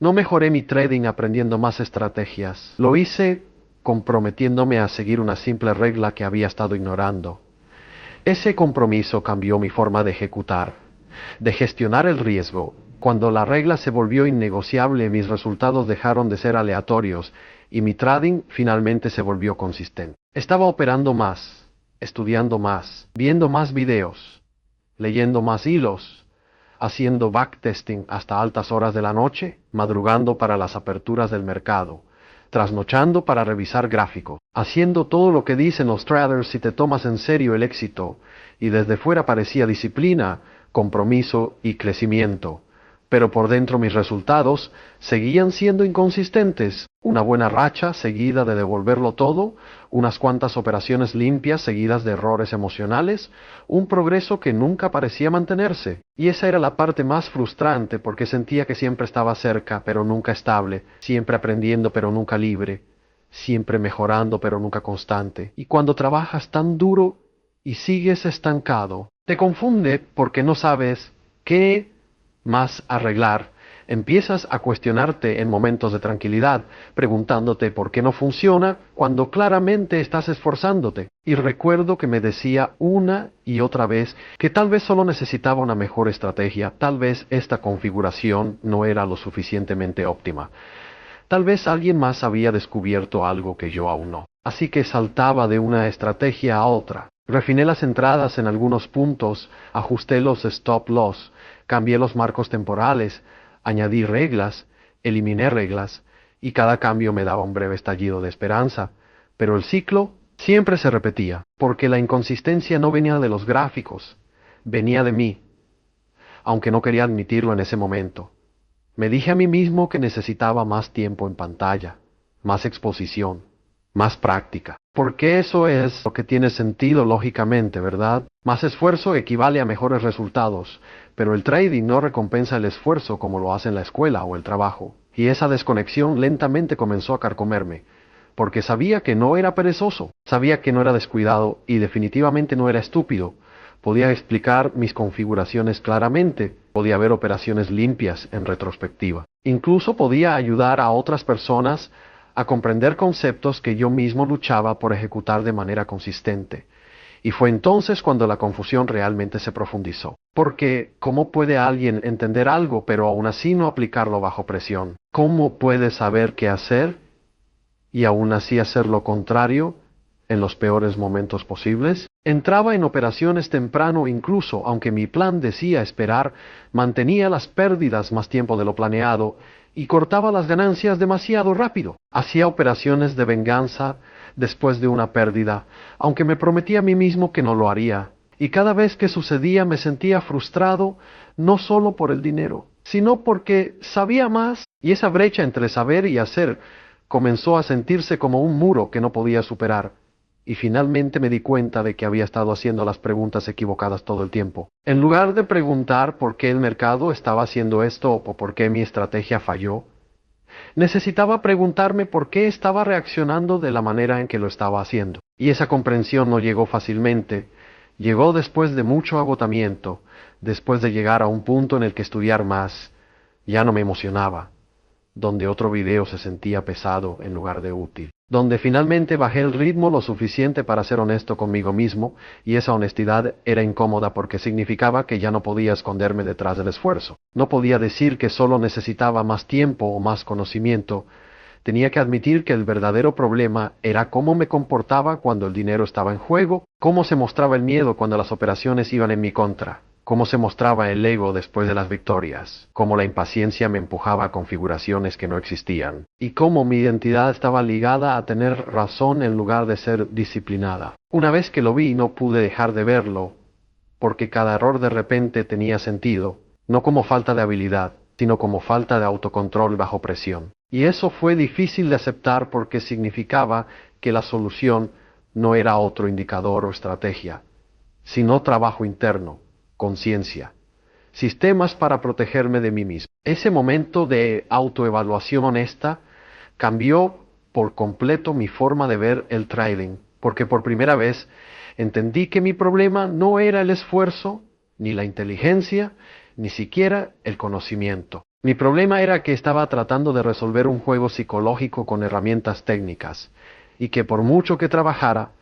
No mejoré mi trading aprendiendo más estrategias. Lo hice comprometiéndome a seguir una simple regla que había estado ignorando. Ese compromiso cambió mi forma de ejecutar, de gestionar el riesgo. Cuando la regla se volvió innegociable, mis resultados dejaron de ser aleatorios y mi trading finalmente se volvió consistente. Estaba operando más, estudiando más, viendo más videos, leyendo más hilos, haciendo backtesting hasta altas horas de la noche, madrugando para las aperturas del mercado, trasnochando para revisar gráficos, haciendo todo lo que dicen los traders si te tomas en serio el éxito, y desde fuera parecía disciplina, compromiso y crecimiento. Pero por dentro mis resultados seguían siendo inconsistentes. Una buena racha seguida de devolverlo todo, unas cuantas operaciones limpias seguidas de errores emocionales, un progreso que nunca parecía mantenerse. Y esa era la parte más frustrante porque sentía que siempre estaba cerca, pero nunca estable, siempre aprendiendo, pero nunca libre, siempre mejorando, pero nunca constante. Y cuando trabajas tan duro y sigues estancado, te confunde porque no sabes qué más arreglar. Empiezas a cuestionarte en momentos de tranquilidad, preguntándote por qué no funciona cuando claramente estás esforzándote. Y recuerdo que me decía una y otra vez que tal vez solo necesitaba una mejor estrategia, tal vez esta configuración no era lo suficientemente óptima. Tal vez alguien más había descubierto algo que yo aún no. Así que saltaba de una estrategia a otra. Refiné las entradas en algunos puntos, ajusté los stop loss, cambié los marcos temporales, añadí reglas, eliminé reglas, y cada cambio me daba un breve estallido de esperanza. Pero el ciclo siempre se repetía, porque la inconsistencia no venía de los gráficos, venía de mí, aunque no quería admitirlo en ese momento. Me dije a mí mismo que necesitaba más tiempo en pantalla, más exposición, más práctica. Porque eso es lo que tiene sentido lógicamente, ¿verdad? Más esfuerzo equivale a mejores resultados, pero el trading no recompensa el esfuerzo como lo hace en la escuela o el trabajo. Y esa desconexión lentamente comenzó a carcomerme, porque sabía que no era perezoso, sabía que no era descuidado y definitivamente no era estúpido. Podía explicar mis configuraciones claramente, podía ver operaciones limpias en retrospectiva. Incluso podía ayudar a otras personas a comprender conceptos que yo mismo luchaba por ejecutar de manera consistente. Y fue entonces cuando la confusión realmente se profundizó. Porque, ¿cómo puede alguien entender algo pero aún así no aplicarlo bajo presión? ¿Cómo puede saber qué hacer y aún así hacer lo contrario en los peores momentos posibles? Entraba en operaciones temprano incluso, aunque mi plan decía esperar, mantenía las pérdidas más tiempo de lo planeado y cortaba las ganancias demasiado rápido. Hacía operaciones de venganza después de una pérdida, aunque me prometí a mí mismo que no lo haría. Y cada vez que sucedía me sentía frustrado, no solo por el dinero, sino porque sabía más, y esa brecha entre saber y hacer comenzó a sentirse como un muro que no podía superar. Y finalmente me di cuenta de que había estado haciendo las preguntas equivocadas todo el tiempo. En lugar de preguntar por qué el mercado estaba haciendo esto o por qué mi estrategia falló, necesitaba preguntarme por qué estaba reaccionando de la manera en que lo estaba haciendo. Y esa comprensión no llegó fácilmente. Llegó después de mucho agotamiento, después de llegar a un punto en el que estudiar más ya no me emocionaba, donde otro video se sentía pesado en lugar de útil, donde finalmente bajé el ritmo lo suficiente para ser honesto conmigo mismo, y esa honestidad era incómoda porque significaba que ya no podía esconderme detrás del esfuerzo. No podía decir que solo necesitaba más tiempo o más conocimiento. Tenía que admitir que el verdadero problema era cómo me comportaba cuando el dinero estaba en juego, cómo se mostraba el miedo cuando las operaciones iban en mi contra, cómo se mostraba el ego después de las victorias, cómo la impaciencia me empujaba a configuraciones que no existían, y cómo mi identidad estaba ligada a tener razón en lugar de ser disciplinada. Una vez que lo vi, no pude dejar de verlo, porque cada error de repente tenía sentido, no como falta de habilidad, sino como falta de autocontrol bajo presión. Y eso fue difícil de aceptar porque significaba que la solución no era otro indicador o estrategia, sino trabajo interno, conciencia, sistemas para protegerme de mí mismo. Ese momento de autoevaluación honesta cambió por completo mi forma de ver el trading, porque por primera vez entendí que mi problema no era el esfuerzo, ni la inteligencia, ni siquiera el conocimiento. Mi problema era que estaba tratando de resolver un juego psicológico con herramientas técnicas, y que por mucho que trabajara,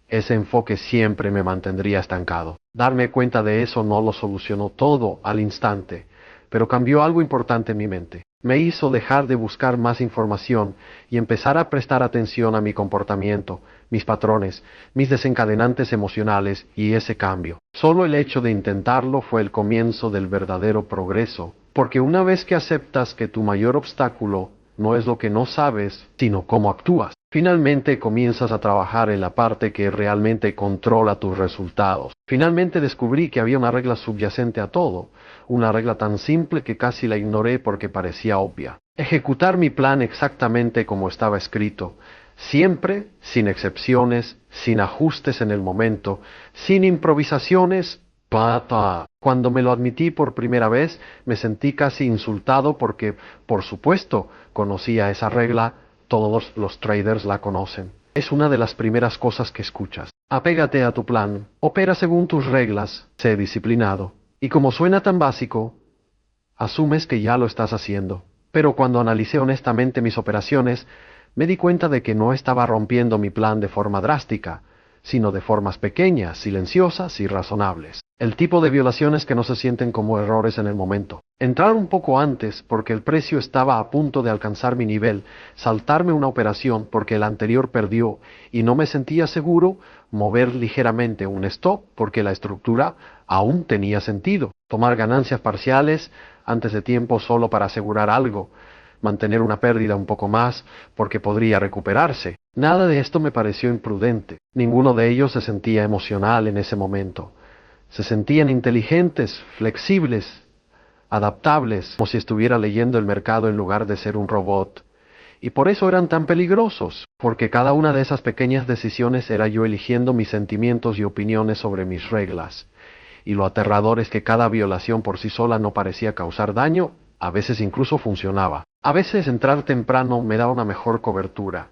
ese enfoque siempre me mantendría estancado. Darme cuenta de eso no lo solucionó todo al instante, pero cambió algo importante en mi mente. Me hizo dejar de buscar más información y empezar a prestar atención a mi comportamiento, mis patrones, mis desencadenantes emocionales y ese cambio. Solo el hecho de intentarlo fue el comienzo del verdadero progreso, porque una vez que aceptas que tu mayor obstáculo no es lo que no sabes, sino cómo actúas, finalmente comienzas a trabajar en la parte que realmente controla tus resultados. Finalmente descubrí que había una regla subyacente a todo, una regla tan simple que casi la ignoré porque parecía obvia. Ejecutar mi plan exactamente como estaba escrito, siempre, sin excepciones, sin ajustes en el momento, sin improvisaciones. Cuando me lo admití por primera vez, me sentí casi insultado porque, por supuesto, conocía esa regla. Todos los traders la conocen. Es una de las primeras cosas que escuchas. Apégate a tu plan, opera según tus reglas, sé disciplinado. Y como suena tan básico, asumes que ya lo estás haciendo. Pero cuando analicé honestamente mis operaciones, me di cuenta de que no estaba rompiendo mi plan de forma drástica, sino de formas pequeñas, silenciosas y razonables. El tipo de violaciones que no se sienten como errores en el momento. Entrar un poco antes porque el precio estaba a punto de alcanzar mi nivel, saltarme una operación porque el anterior perdió y no me sentía seguro, mover ligeramente un stop porque la estructura aún tenía sentido, tomar ganancias parciales antes de tiempo solo para asegurar algo, mantener una pérdida un poco más porque podría recuperarse. Nada de esto me pareció imprudente. Ninguno de ellos se sentía emocional en ese momento. Se sentían inteligentes, flexibles, adaptables, como si estuviera leyendo el mercado en lugar de ser un robot. Y por eso eran tan peligrosos, porque cada una de esas pequeñas decisiones era yo eligiendo mis sentimientos y opiniones sobre mis reglas. Y lo aterrador es que cada violación por sí sola no parecía causar daño, a veces incluso funcionaba. A veces entrar temprano me daba una mejor cobertura.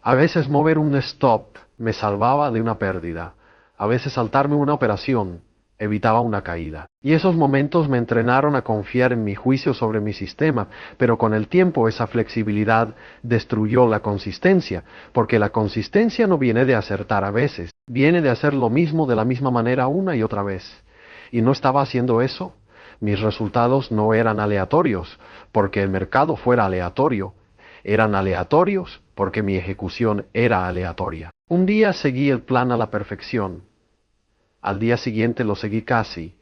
A veces mover un stop me salvaba de una pérdida. A veces saltarme una operación evitaba una caída. Y esos momentos me entrenaron a confiar en mi juicio sobre mi sistema, pero con el tiempo esa flexibilidad destruyó la consistencia, porque la consistencia no viene de acertar a veces, viene de hacer lo mismo de la misma manera una y otra vez. Y no estaba haciendo eso. Mis resultados no eran aleatorios, porque el mercado fuera aleatorio. Eran aleatorios porque mi ejecución era aleatoria. Un día seguí el plan a la perfección. Al día siguiente lo seguí casi,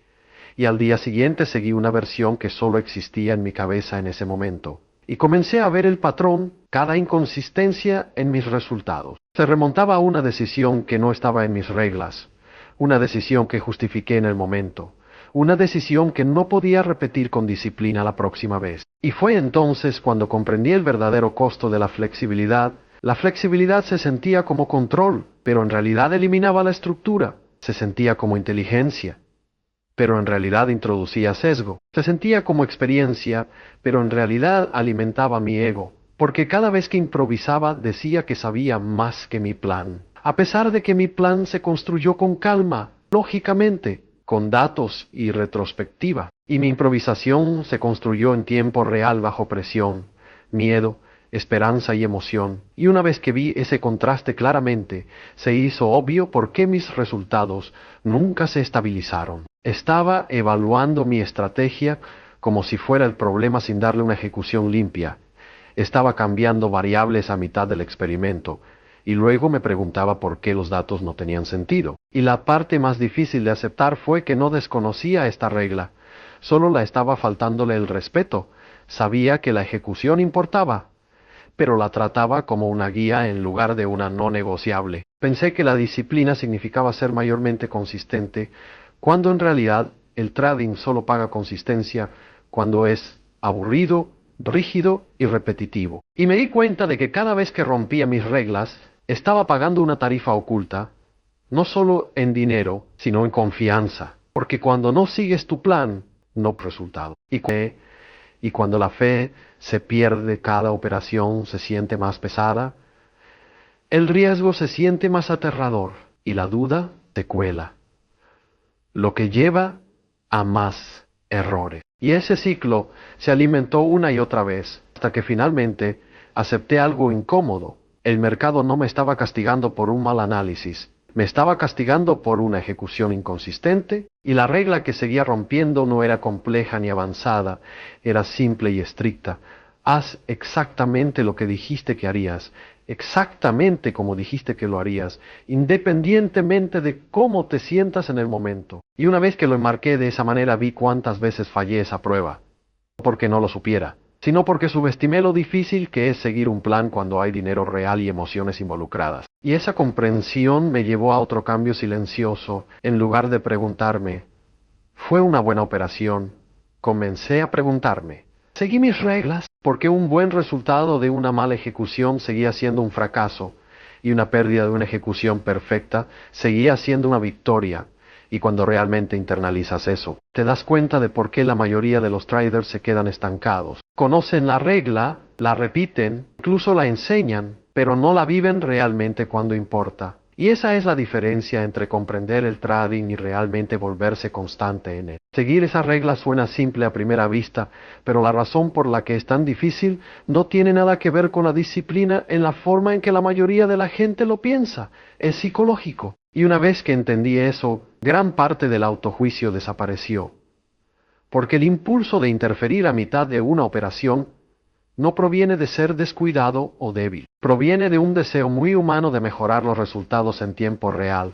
y al día siguiente seguí una versión que solo existía en mi cabeza en ese momento. Y comencé a ver el patrón, cada inconsistencia en mis resultados. Se remontaba a una decisión que no estaba en mis reglas, una decisión que justifiqué en el momento, una decisión que no podía repetir con disciplina la próxima vez. Y fue entonces cuando comprendí el verdadero costo de la flexibilidad. La flexibilidad se sentía como control, pero en realidad eliminaba la estructura. Se sentía como inteligencia, pero en realidad introducía sesgo. Se sentía como experiencia, pero en realidad alimentaba mi ego, porque cada vez que improvisaba decía que sabía más que mi plan, a pesar de que mi plan se construyó con calma, lógicamente, con datos y retrospectiva, y mi improvisación se construyó en tiempo real bajo presión, miedo, esperanza y emoción, y una vez que vi ese contraste claramente, se hizo obvio por qué mis resultados nunca se estabilizaron. Estaba evaluando mi estrategia como si fuera el problema sin darle una ejecución limpia. Estaba cambiando variables a mitad del experimento, y luego me preguntaba por qué los datos no tenían sentido. Y la parte más difícil de aceptar fue que no desconocía esta regla, solo la estaba faltándole el respeto. Sabía que la ejecución importaba, pero la trataba como una guía en lugar de una no negociable. Pensé que la disciplina significaba ser mayormente consistente, cuando en realidad el trading solo paga consistencia cuando es aburrido, rígido y repetitivo. Y me di cuenta de que cada vez que rompía mis reglas, estaba pagando una tarifa oculta, no solo en dinero, sino en confianza. Porque cuando no sigues tu plan, no resultado. Y cuando la fe se pierde, cada operación se siente más pesada, el riesgo se siente más aterrador y la duda se cuela, lo que lleva a más errores. Y ese ciclo se alimentó una y otra vez, hasta que finalmente acepté algo incómodo. El mercado no me estaba castigando por un mal análisis, me estaba castigando por una ejecución inconsistente, y la regla que seguía rompiendo no era compleja ni avanzada, era simple y estricta. Haz exactamente lo que dijiste que harías, exactamente como dijiste que lo harías, independientemente de cómo te sientas en el momento. Y una vez que lo enmarqué de esa manera vi cuántas veces fallé esa prueba. No porque no lo supiera, sino porque subestimé lo difícil que es seguir un plan cuando hay dinero real y emociones involucradas. Y esa comprensión me llevó a otro cambio silencioso. En lugar de preguntarme, ¿fue una buena operación? Comencé a preguntarme, ¿seguí mis reglas? Porque un buen resultado de una mala ejecución seguía siendo un fracaso, y una pérdida de una ejecución perfecta seguía siendo una victoria. Y cuando realmente internalizas eso, te das cuenta de por qué la mayoría de los traders se quedan estancados. Conocen la regla, la repiten, incluso la enseñan, pero no la viven realmente cuando importa. Y esa es la diferencia entre comprender el trading y realmente volverse constante en él. Seguir esa regla suena simple a primera vista, pero la razón por la que es tan difícil no tiene nada que ver con la disciplina en la forma en que la mayoría de la gente lo piensa. Es psicológico. Y una vez que entendí eso, gran parte del autojuicio desapareció. Porque el impulso de interferir a mitad de una operación no proviene de ser descuidado o débil. Proviene de un deseo muy humano de mejorar los resultados en tiempo real.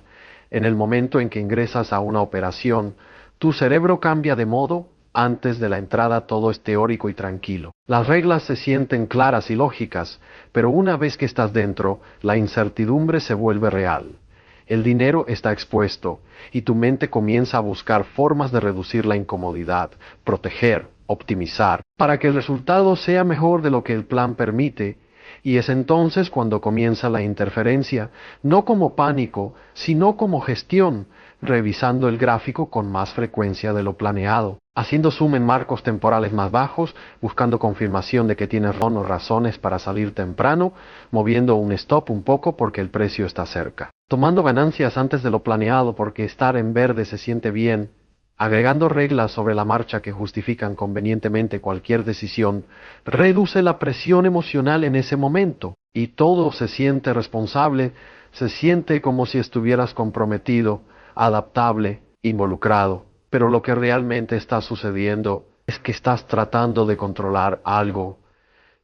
En el momento en que ingresas a una operación, tu cerebro cambia de modo. Antes de la entrada todo es teórico y tranquilo. Las reglas se sienten claras y lógicas, pero una vez que estás dentro, la incertidumbre se vuelve real. El dinero está expuesto, y tu mente comienza a buscar formas de reducir la incomodidad, proteger, optimizar, para que el resultado sea mejor de lo que el plan permite, y es entonces cuando comienza la interferencia, no como pánico, sino como gestión, revisando el gráfico con más frecuencia de lo planeado, haciendo zoom en marcos temporales más bajos, buscando confirmación de que tienes razones para salir temprano, moviendo un stop un poco porque el precio está cerca, tomando ganancias antes de lo planeado porque estar en verde se siente bien, agregando reglas sobre la marcha que justifican convenientemente cualquier decisión, reduce la presión emocional en ese momento, y todo se siente responsable, se siente como si estuvieras comprometido, adaptable, involucrado. Pero lo que realmente está sucediendo es que estás tratando de controlar algo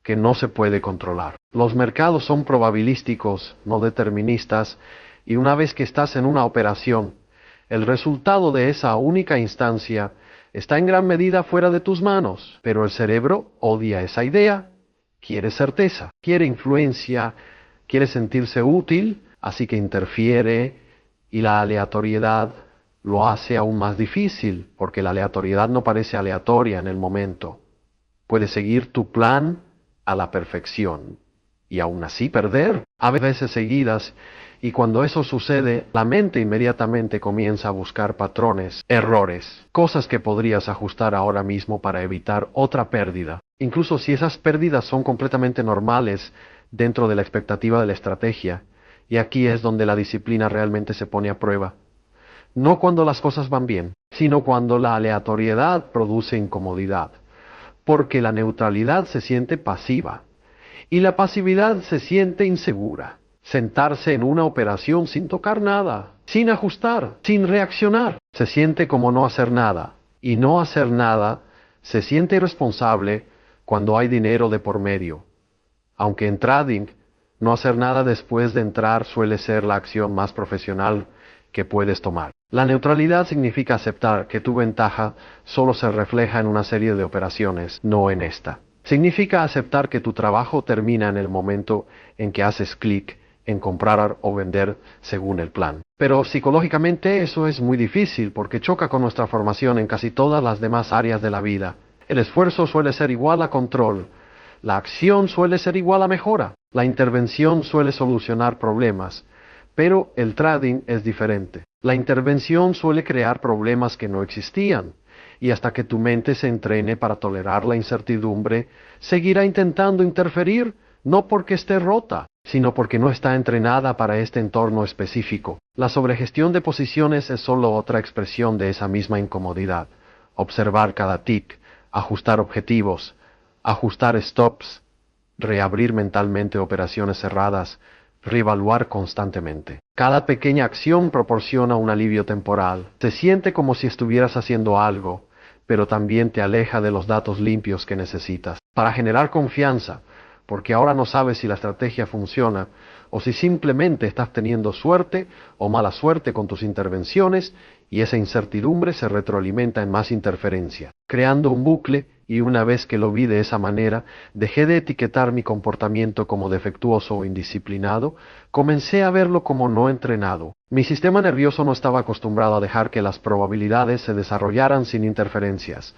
que no se puede controlar. Los mercados son probabilísticos, no deterministas, y una vez que estás en una operación, el resultado de esa única instancia está en gran medida fuera de tus manos, pero el cerebro odia esa idea, quiere certeza, quiere influencia, quiere sentirse útil, así que interfiere, y la aleatoriedad lo hace aún más difícil, porque la aleatoriedad no parece aleatoria en el momento. Puedes seguir tu plan a la perfección y aún así perder a veces seguidas, y cuando eso sucede, la mente inmediatamente comienza a buscar patrones, errores, cosas que podrías ajustar ahora mismo para evitar otra pérdida, incluso si esas pérdidas son completamente normales dentro de la expectativa de la estrategia. Y aquí es donde la disciplina realmente se pone a prueba. No cuando las cosas van bien, sino cuando la aleatoriedad produce incomodidad, porque la neutralidad se siente pasiva y la pasividad se siente insegura. Sentarse en una operación sin tocar nada, sin ajustar, sin reaccionar, se siente como no hacer nada, y no hacer nada se siente irresponsable cuando hay dinero de por medio. Aunque en trading, no hacer nada después de entrar suele ser la acción más profesional que puedes tomar. La neutralidad significa aceptar que tu ventaja solo se refleja en una serie de operaciones, no en esta. Significa aceptar que tu trabajo termina en el momento en que haces clic en comprar o vender según el plan. Pero psicológicamente eso es muy difícil porque choca con nuestra formación en casi todas las demás áreas de la vida. El esfuerzo suele ser igual a control. La acción suele ser igual a mejora. La intervención suele solucionar problemas. Pero el trading es diferente. La intervención suele crear problemas que no existían. Y hasta que tu mente se entrene para tolerar la incertidumbre, seguirá intentando interferir, no porque esté rota, sino porque no está entrenada para este entorno específico. La sobregestión de posiciones es solo otra expresión de esa misma incomodidad. Observar cada tic, ajustar objetivos, ajustar stops, reabrir mentalmente operaciones cerradas, reevaluar constantemente. Cada pequeña acción proporciona un alivio temporal. Se siente como si estuvieras haciendo algo, pero también te aleja de los datos limpios que necesitas. Para generar confianza, porque ahora no sabes si la estrategia funciona o si simplemente estás teniendo suerte o mala suerte con tus intervenciones, y esa incertidumbre se retroalimenta en más interferencia, creando un bucle. Y una vez que lo vi de esa manera, dejé de etiquetar mi comportamiento como defectuoso o indisciplinado, comencé a verlo como no entrenado. Mi sistema nervioso no estaba acostumbrado a dejar que las probabilidades se desarrollaran sin interferencias.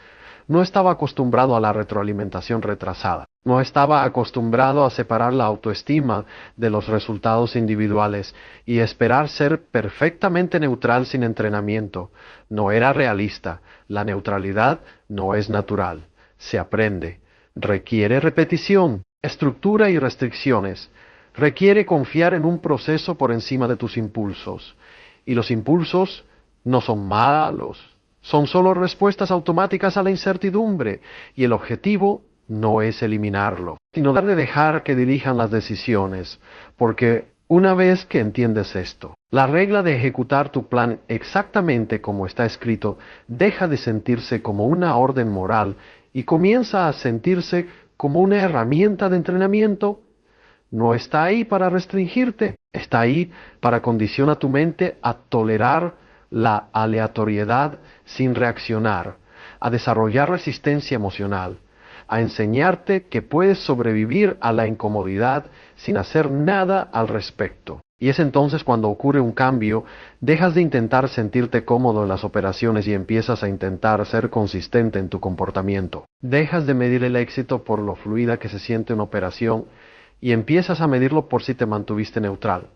No estaba acostumbrado a la retroalimentación retrasada. No estaba acostumbrado a separar la autoestima de los resultados individuales y esperar ser perfectamente neutral sin entrenamiento. No era realista. La neutralidad no es natural. Se aprende. Requiere repetición, estructura y restricciones. Requiere confiar en un proceso por encima de tus impulsos. Y los impulsos no son malos. Son solo respuestas automáticas a la incertidumbre, y el objetivo no es eliminarlo, sino de dejar que dirijan las decisiones, porque una vez que entiendes esto, la regla de ejecutar tu plan exactamente como está escrito deja de sentirse como una orden moral y comienza a sentirse como una herramienta de entrenamiento. No está ahí para restringirte, está ahí para condicionar tu mente a tolerar la aleatoriedad sin reaccionar, a desarrollar resistencia emocional, a enseñarte que puedes sobrevivir a la incomodidad sin hacer nada al respecto. Y es entonces cuando ocurre un cambio, dejas de intentar sentirte cómodo en las operaciones y empiezas a intentar ser consistente en tu comportamiento. Dejas de medir el éxito por lo fluida que se siente una operación y empiezas a medirlo por si te mantuviste neutral.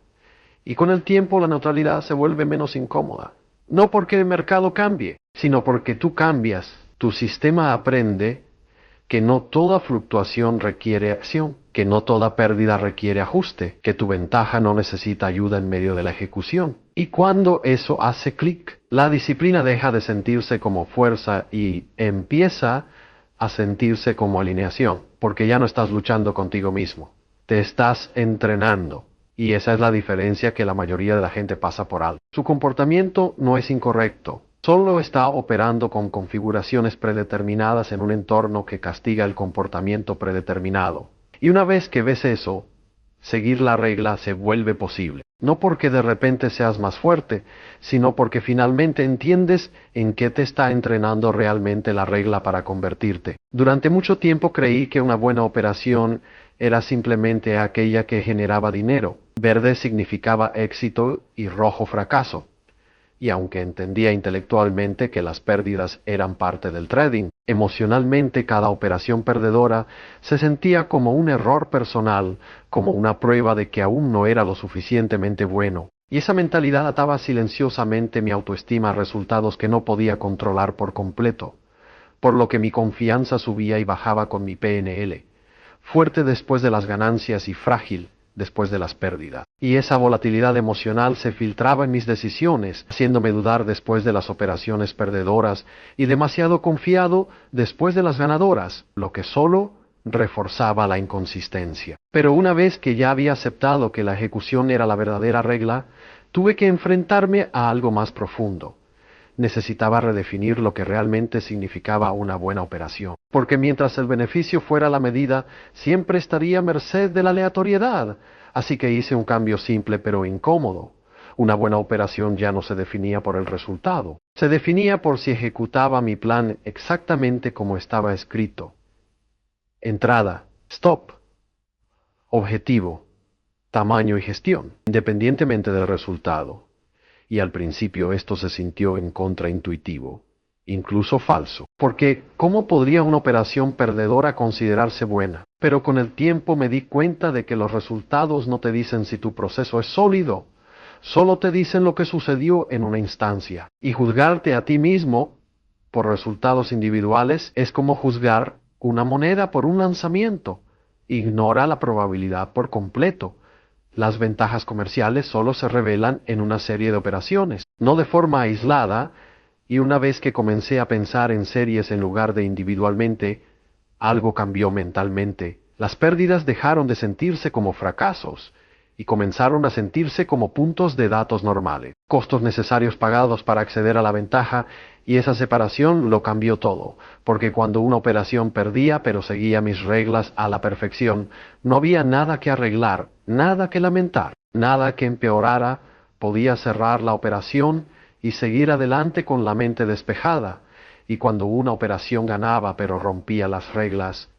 Y con el tiempo la neutralidad se vuelve menos incómoda. No porque el mercado cambie, sino porque tú cambias. Tu sistema aprende que no toda fluctuación requiere acción, que no toda pérdida requiere ajuste, que tu ventaja no necesita ayuda en medio de la ejecución. Y cuando eso hace clic, la disciplina deja de sentirse como fuerza y empieza a sentirse como alineación, porque ya no estás luchando contigo mismo, te estás entrenando. Y esa es la diferencia que la mayoría de la gente pasa por alto. Su comportamiento no es incorrecto, solo está operando con configuraciones predeterminadas en un entorno que castiga el comportamiento predeterminado. Y una vez que ves eso, seguir la regla se vuelve posible. No porque de repente seas más fuerte, sino porque finalmente entiendes en qué te está entrenando realmente la regla para convertirte. Durante mucho tiempo creí que una buena operación era simplemente aquella que generaba dinero. Verde significaba éxito y rojo fracaso. Y aunque entendía intelectualmente que las pérdidas eran parte del trading, emocionalmente cada operación perdedora se sentía como un error personal, como una prueba de que aún no era lo suficientemente bueno. Y esa mentalidad ataba silenciosamente mi autoestima a resultados que no podía controlar por completo, por lo que mi confianza subía y bajaba con mi PNL, fuerte después de las ganancias y frágil después de las pérdidas. Y esa volatilidad emocional se filtraba en mis decisiones, haciéndome dudar después de las operaciones perdedoras y demasiado confiado después de las ganadoras, lo que solo reforzaba la inconsistencia. Pero una vez que ya había aceptado que la ejecución era la verdadera regla, tuve que enfrentarme a algo más profundo. Necesitaba redefinir lo que realmente significaba una buena operación, porque mientras el beneficio fuera la medida, siempre estaría a merced de la aleatoriedad. Así que hice un cambio simple pero incómodo. Una buena operación ya no se definía por el resultado, se definía por si ejecutaba mi plan exactamente como estaba escrito. Entrada, stop, objetivo, tamaño y gestión, independientemente del resultado. Y al principio esto se sintió en contraintuitivo, incluso falso, porque ¿cómo podría una operación perdedora considerarse buena? Pero con el tiempo me di cuenta de que los resultados no te dicen si tu proceso es sólido, solo te dicen lo que sucedió en una instancia. Y juzgarte a ti mismo por resultados individuales es como juzgar una moneda por un lanzamiento. Ignora la probabilidad por completo. Las ventajas comerciales solo se revelan en una serie de operaciones, no de forma aislada, Y una vez que comencé a pensar en series en lugar de individualmente, algo cambió mentalmente. Las pérdidas dejaron de sentirse como fracasos y comenzaron a sentirse como puntos de datos normales, costos necesarios pagados para acceder a la ventaja, y esa separación lo cambió todo, porque cuando una operación perdía pero seguía mis reglas a la perfección, no había nada que arreglar, nada que lamentar, nada que empeorara. Podía cerrar la operación y seguir adelante con la mente despejada. Y cuando una operación ganaba pero rompía las reglas,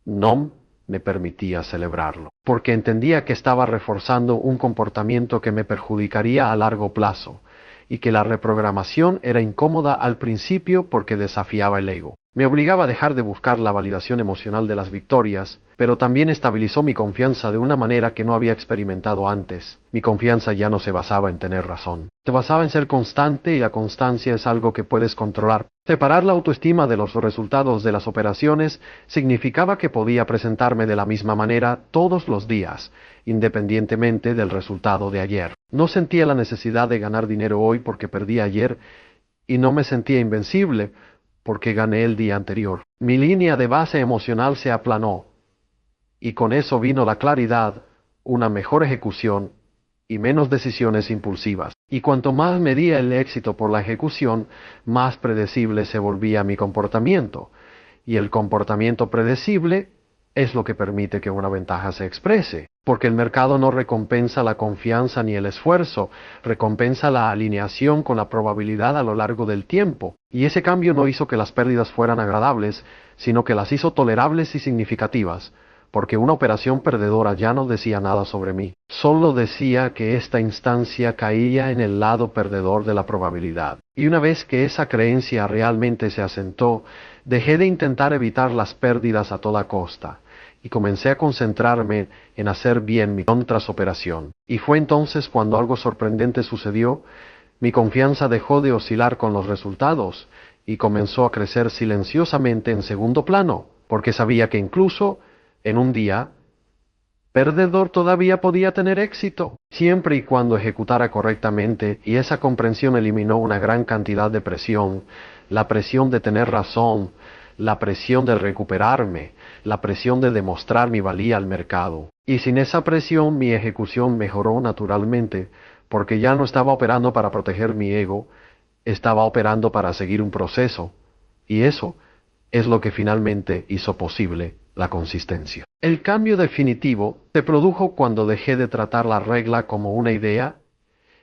no me permitía celebrarlo, porque entendía que estaba reforzando un comportamiento que me perjudicaría a largo plazo, y que la reprogramación era incómoda al principio porque desafiaba el ego. Me obligaba a dejar de buscar la validación emocional de las victorias, pero también estabilizó mi confianza de una manera que no había experimentado antes. Mi confianza ya no se basaba en tener razón. Se basaba en ser constante, y la constancia es algo que puedes controlar. Separar la autoestima de los resultados de las operaciones significaba que podía presentarme de la misma manera todos los días, independientemente del resultado de ayer. No sentía la necesidad de ganar dinero hoy porque perdí ayer, y no me sentía invencible porque gané el día anterior. Mi línea de base emocional se aplanó, y con eso vino la claridad, una mejor ejecución y menos decisiones impulsivas. Y cuanto más medía el éxito por la ejecución, más predecible se volvía mi comportamiento. Y el comportamiento predecible es lo que permite que una ventaja se exprese, porque el mercado no recompensa la confianza ni el esfuerzo, recompensa la alineación con la probabilidad a lo largo del tiempo. Y ese cambio no hizo que las pérdidas fueran agradables, sino que las hizo tolerables y significativas, porque una operación perdedora ya no decía nada sobre mí, solo decía que esta instancia caía en el lado perdedor de la probabilidad. Y una vez que esa creencia realmente se asentó, dejé de intentar evitar las pérdidas a toda costa, y comencé a concentrarme en hacer bien mi tras operación. Y fue entonces cuando algo sorprendente sucedió. Mi confianza dejó de oscilar con los resultados, y comenzó a crecer silenciosamente en segundo plano, porque sabía que incluso en un día perdedor todavía podía tener éxito, siempre y cuando ejecutara correctamente, y esa comprensión eliminó una gran cantidad de presión, la presión de tener razón, la presión de recuperarme, la presión de demostrar mi valía al mercado. Y sin esa presión mi ejecución mejoró naturalmente, porque ya no estaba operando para proteger mi ego, estaba operando para seguir un proceso, y eso es lo que finalmente hizo posible la consistencia. El cambio definitivo se produjo cuando dejé de tratar la regla como una idea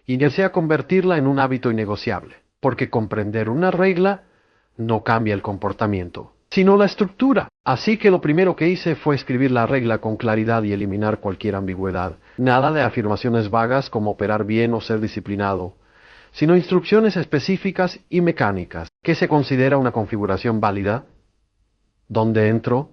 y empecé a convertirla en un hábito innegociable, porque comprender una regla no cambia el comportamiento, sino la estructura. Así que lo primero que hice fue escribir la regla con claridad y eliminar cualquier ambigüedad. Nada de afirmaciones vagas como operar bien o ser disciplinado, sino instrucciones específicas y mecánicas. ¿Qué se considera una configuración válida? ¿Dónde entro?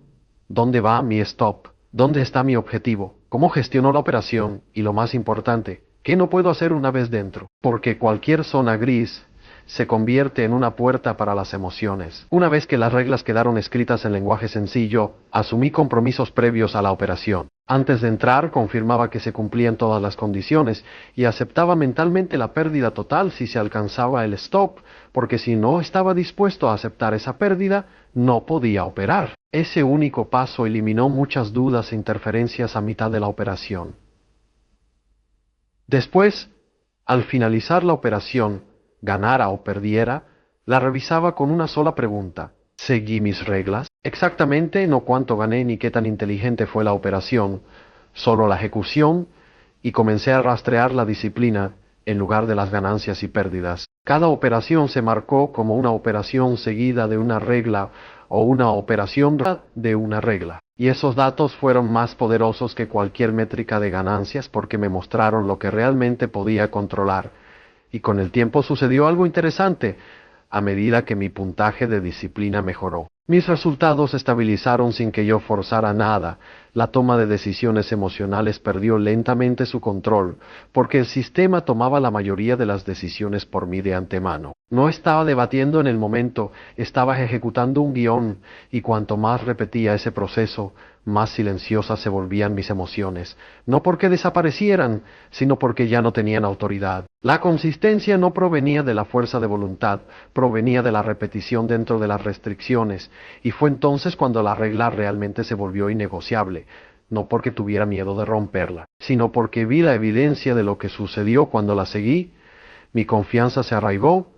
¿Dónde va mi stop? ¿Dónde está mi objetivo? ¿Cómo gestiono la operación? Y lo más importante, ¿qué no puedo hacer una vez dentro? Porque cualquier zona gris se convierte en una puerta para las emociones. Una vez que las reglas quedaron escritas en lenguaje sencillo, asumí compromisos previos a la operación. Antes de entrar, confirmaba que se cumplían todas las condiciones y aceptaba mentalmente la pérdida total si se alcanzaba el stop, porque si no estaba dispuesto a aceptar esa pérdida, no podía operar. Ese único paso eliminó muchas dudas e interferencias a mitad de la operación. Después, al finalizar la operación, ganara o perdiera, la revisaba con una sola pregunta: ¿seguí mis reglas? Exactamente no cuánto gané ni qué tan inteligente fue la operación, solo la ejecución, y comencé a rastrear la disciplina en lugar de las ganancias y pérdidas. Cada operación se marcó como una operación seguida de una regla o una operación de una regla. Y esos datos fueron más poderosos que cualquier métrica de ganancias porque me mostraron lo que realmente podía controlar. Y con el tiempo sucedió algo interesante. A medida que mi puntaje de disciplina mejoró, mis resultados se estabilizaron sin que yo forzara nada. La toma de decisiones emocionales perdió lentamente su control, porque el sistema tomaba la mayoría de las decisiones por mí de antemano. No estaba debatiendo en el momento, estaba ejecutando un guión, y cuanto más repetía ese proceso, más silenciosas se volvían mis emociones, no porque desaparecieran, sino porque ya no tenían autoridad. La consistencia no provenía de la fuerza de voluntad, provenía de la repetición dentro de las restricciones, y fue entonces cuando la regla realmente se volvió innegociable, no porque tuviera miedo de romperla, sino porque vi la evidencia de lo que sucedió cuando la seguí, mi confianza se arraigó,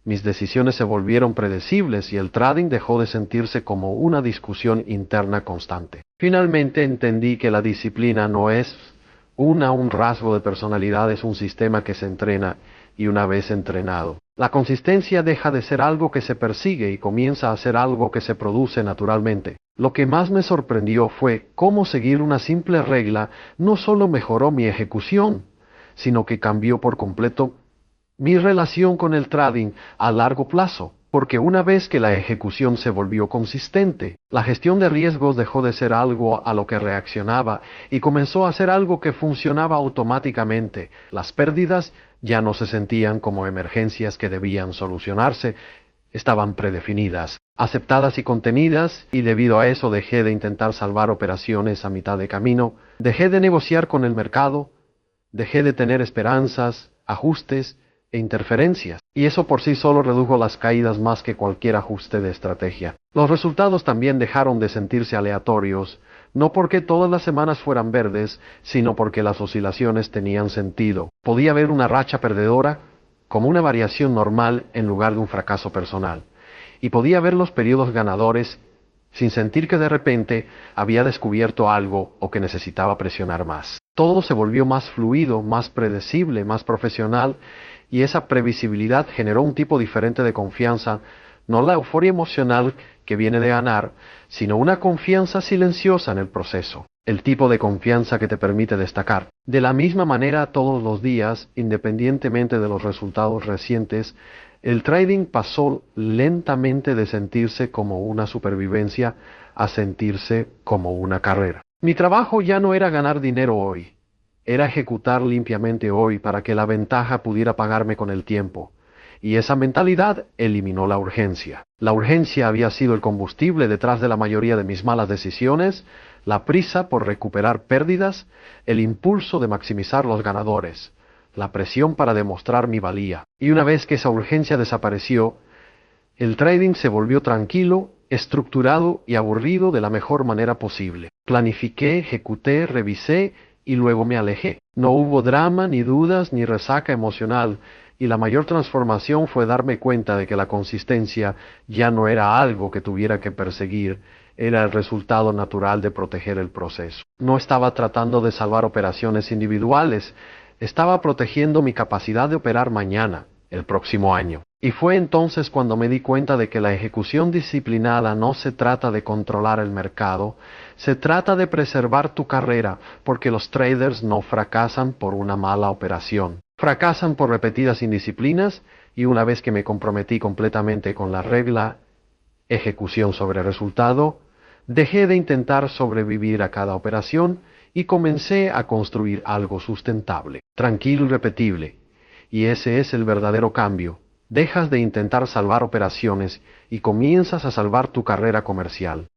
mis decisiones se volvieron predecibles y el trading dejó de sentirse como una discusión interna constante. Finalmente entendí que la disciplina no es un rasgo de personalidad, es un sistema que se entrena y una vez entrenado, la consistencia deja de ser algo que se persigue y comienza a ser algo que se produce naturalmente. Lo que más me sorprendió fue cómo seguir una simple regla no solo mejoró mi ejecución, sino que cambió por completo mi relación con el trading a largo plazo, porque una vez que la ejecución se volvió consistente, la gestión de riesgos dejó de ser algo a lo que reaccionaba y comenzó a ser algo que funcionaba automáticamente. Las pérdidas ya no se sentían como emergencias que debían solucionarse, estaban predefinidas, aceptadas y contenidas, y debido a eso dejé de intentar salvar operaciones a mitad de camino, dejé de negociar con el mercado, dejé de tener esperanzas, ajustes e interferencias, y eso por sí solo redujo las caídas más que cualquier ajuste de estrategia. Los resultados también dejaron de sentirse aleatorios, no porque todas las semanas fueran verdes, sino porque las oscilaciones tenían sentido. Podía ver una racha perdedora como una variación normal en lugar de un fracaso personal, y podía ver los periodos ganadores sin sentir que de repente había descubierto algo o que necesitaba presionar más. Todo se volvió más fluido, más predecible, más profesional, y esa previsibilidad generó un tipo diferente de confianza, no la euforia emocional que viene de ganar, sino una confianza silenciosa en el proceso, el tipo de confianza que te permite destacar. De la misma manera, todos los días, independientemente de los resultados recientes, el trading pasó lentamente de sentirse como una supervivencia a sentirse como una carrera. Mi trabajo ya no era ganar dinero hoy, era ejecutar limpiamente hoy para que la ventaja pudiera pagarme con el tiempo. Y esa mentalidad eliminó la urgencia. La urgencia había sido el combustible detrás de la mayoría de mis malas decisiones, la prisa por recuperar pérdidas, el impulso de maximizar los ganadores, la presión para demostrar mi valía. Y una vez que esa urgencia desapareció, el trading se volvió tranquilo, estructurado y aburrido de la mejor manera posible. Planifiqué, ejecuté, revisé y luego me alejé. No hubo drama, ni dudas, ni resaca emocional, y la mayor transformación fue darme cuenta de que la consistencia ya no era algo que tuviera que perseguir, era el resultado natural de proteger el proceso. No estaba tratando de salvar operaciones individuales, estaba protegiendo mi capacidad de operar mañana, el próximo año. Y fue entonces cuando me di cuenta de que la ejecución disciplinada no se trata de controlar el mercado, se trata de preservar tu carrera, porque los traders no fracasan por una mala operación. Fracasan por repetidas indisciplinas, y una vez que me comprometí completamente con la regla, ejecución sobre resultado, dejé de intentar sobrevivir a cada operación y comencé a construir algo sustentable, tranquilo y repetible. Y ese es el verdadero cambio. Dejas de intentar salvar operaciones y comienzas a salvar tu carrera comercial.